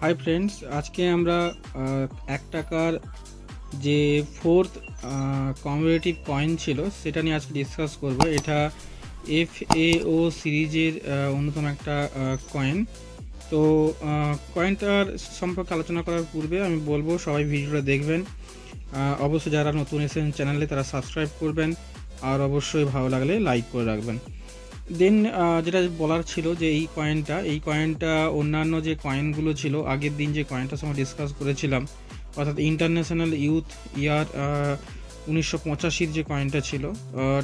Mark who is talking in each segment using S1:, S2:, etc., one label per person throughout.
S1: Hi friends, আজকে আমরা 1 টাকার যে ফোর্থ কমিউনিটিভ কয়েন ছিল সেটা নিয়ে আজকে ডিসকাস করব। এটা FAO সিরিজের অন্যতম একটা কয়েন। তো কয়েনটার সম্পর্কে আলোচনা করার পূর্বে আমি বলবো সবাই ভিডিওটা দেখবেন। অবশ্যই যারা নতুন এসেছেন চ্যানেলে তারা সাবস্ক্রাইব করবেন, আর অবশ্যই ভালো লাগলে লাইক করে রাখবেন। দেন যেটা বলার ছিল যে এই কয়েনটা অন্যান্য যে কয়েনগুলো ছিল, আগের দিন যে কয়েনটার সঙ্গে ডিসকাস করেছিলাম, অর্থাৎ ইন্টারন্যাশনাল ইউথ ইয়ার 1985 যে কয়েনটা ছিল,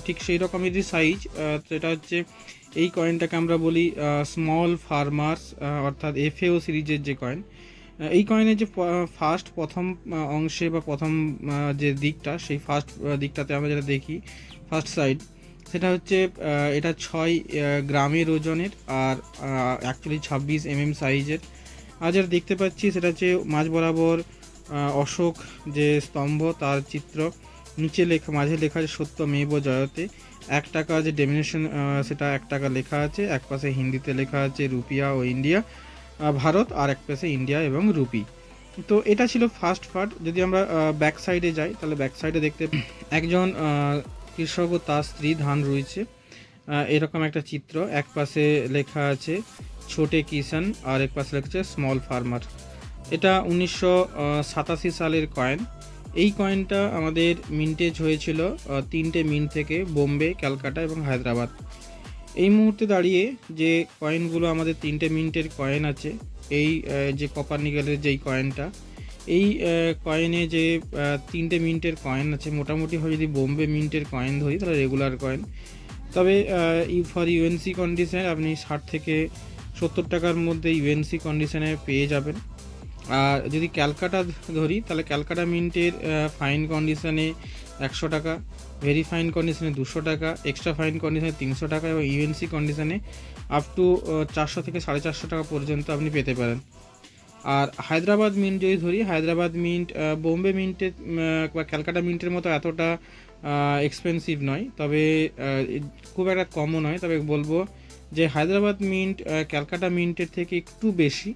S1: ঠিক সেই রকমেরই সাইজ। তো এটা হচ্ছে এই কয়েনটাকে আমরা বলি স্মল ফার্মার্স, অর্থাৎ FAO সিরিজের যে কয়েন। এই কয়েনের যে প্রথম অংশে বা প্রথম যে দিকটা, সেই ফার্স্ট দিকটাতে আমরা যেটা দেখি, ফার্স্ট সাইড, সেটা হচ্ছে এটা 6 গ্রামের ওজনের, আর অ্যাকচুয়ালি 26 mm সাইজের। আর যেটা দেখতে পাচ্ছি সেটা হচ্ছে মাঝ বরাবর অশোক যে স্তম্ভ, তার চিত্র, নিচে লেখা, মাঝে লেখা আছে সত্যমেব জয়তে। 1 টাকা যে ডেমিনেশন, সেটা 1 টাকা লেখা আছে, এক পাশে হিন্দিতে লেখা আছে রুপিয়া ও ইন্ডিয়া ভারত, আর এক পাশে ইন্ডিয়া এবং রুপি। তো এটা ছিল ফার্স্ট পার্ট। যদি আমরা ব্যাক সাইডে যাই, তাহলে ব্যাক সাইডে দেখতে একজন কৃষক ও তার স্ত্রী ধান রুইছে, এরকম একটা চিত্র। এক পাশে লেখা আছে ছোটে কিষান, আর এক পাশে লেখা আছে স্মল ফার্মার। এটা 1987 সালের কয়েন। এই কয়েনটা আমাদের মিন্টেজ হয়েছিল 3টে মিন্ট থেকে, বোম্বে, ক্যালকাটা এবং হায়দ্রাবাদ। এই মুহূর্তে দাঁড়িয়ে যে কয়েনগুলো আমাদের 3টে মিন্টের কয়েন আছে, এই যে কপার নিকেলের যেই কয়েনটা, এই কয়েনে যে 3টে মিন্টের কয়েন আছে, মোটামুটিভাবে যদি বোম্বে মিন্টের কয়েন ধরি তাহলে রেগুলার কয়েন। তবে ফর ইউএনসি কন্ডিশনে আপনি 60 থেকে 70 টাকার মধ্যে ইউএনসি কন্ডিশনে পেয়ে যাবেন। আর যদি ক্যালকাটা ধরি, তাহলে ক্যালকাটা মিন্টের ফাইন কন্ডিশনে 100 টাকা, ভেরি ফাইন কন্ডিশনে 200 টাকা, এক্সট্রা ফাইন কন্ডিশনে 300 টাকা, এবং ইউএনসি কন্ডিশনে আপ টু 400 থেকে 450 টাকা পর্যন্ত আপনি পেতে পারেন। আর হায়দ্রাবাদ মিন্ট যদি ধরি, হায়দ্রাবাদ মিন্ট বোম্বে মিন্টের বা ক্যালকাটা মিন্টের মতো এতটা এক্সপেন্সিভ নয়, তবে খুব একটা কমও নয়। তবে বলবো যে হায়দ্রাবাদ মিন্ট ক্যালকাটা মিন্টের থেকে একটু বেশি।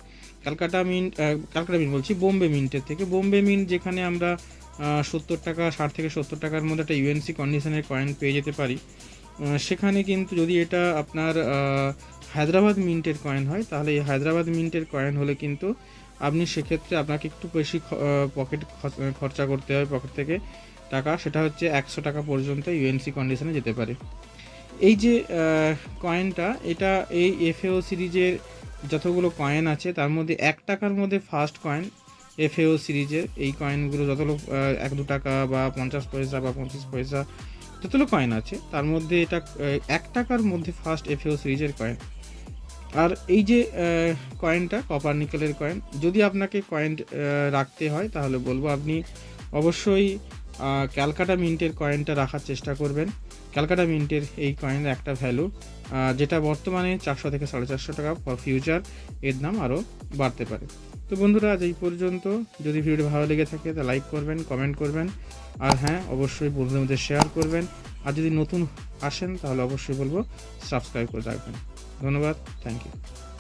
S1: ক্যালকাটা মিন্ট বলছি, বোম্বে মিন্টের থেকে। বোম্বে মিন্ট যেখানে আমরা 70 টাকা, 60 থেকে 70 টাকার মধ্যে একটা ইউএনসি কন্ডিশনের কয়েন পেয়ে যেতে পারি, সেখানে কিন্তু যদি এটা আপনার হায়দ্রাবাদ মিন্টের কয়েন হয়, তাহলে এই হায়দ্রাবাদ মিন্টের কয়েন হলে কিন্তু আপনি সেক্ষেত্রে আপনাকে একটু বেশি পকেট খরচা করতে হবে, পকেট থেকে টাকা, সেটা হচ্ছে 100 টাকা পর্যন্ত ইউএনসি কন্ডিশনে যেতে পারে। এই যে কয়েনটা, এটা এই FAO সিরিজের যতগুলো কয়েন আছে তার মধ্যে 1 টাকার মধ্যে ফার্স্ট কয়েন FAO সিরিজের। এই কয়েনগুলো যতগুলো 1-2 টাকা বা 50 পয়সা বা 25 পয়সা যতগুলো কয়েন আছে, তার মধ্যে এটা 1 টাকার মধ্যে ফার্স্ট FAO সিরিজের কয়েন। আর এই যে কয়েনটা কপার নিকেলের কয়েন, যদি আপনাকে কয়েন রাখতে হয় তাহলে বলবো আপনি অবশ্যই ক্যালকাটা মিন্টের কয়েনটা রাখার চেষ্টা করবেন। ক্যালকাটা মিন্টের এই কয়েনের একটা ভ্যালু, যেটা বর্তমানে 400 থেকে 450 টাকা, ফর ফিউচার এর দাম আরও বাড়তে পারে। তো বন্ধুরা, আজ এই পর্যন্ত। যদি ভিডিওটি ভালো লেগে থাকে তা লাইক করবেন, কমেন্ট করবেন, আর হ্যাঁ, অবশ্যই বন্ধুদের মধ্যে শেয়ার করবেন। আর যদি নতুন আসেন তাহলে অবশ্যই বলবো সাবস্ক্রাইব করে রাখবেন। ধন্যবাদ, থ্যাংক ইউ।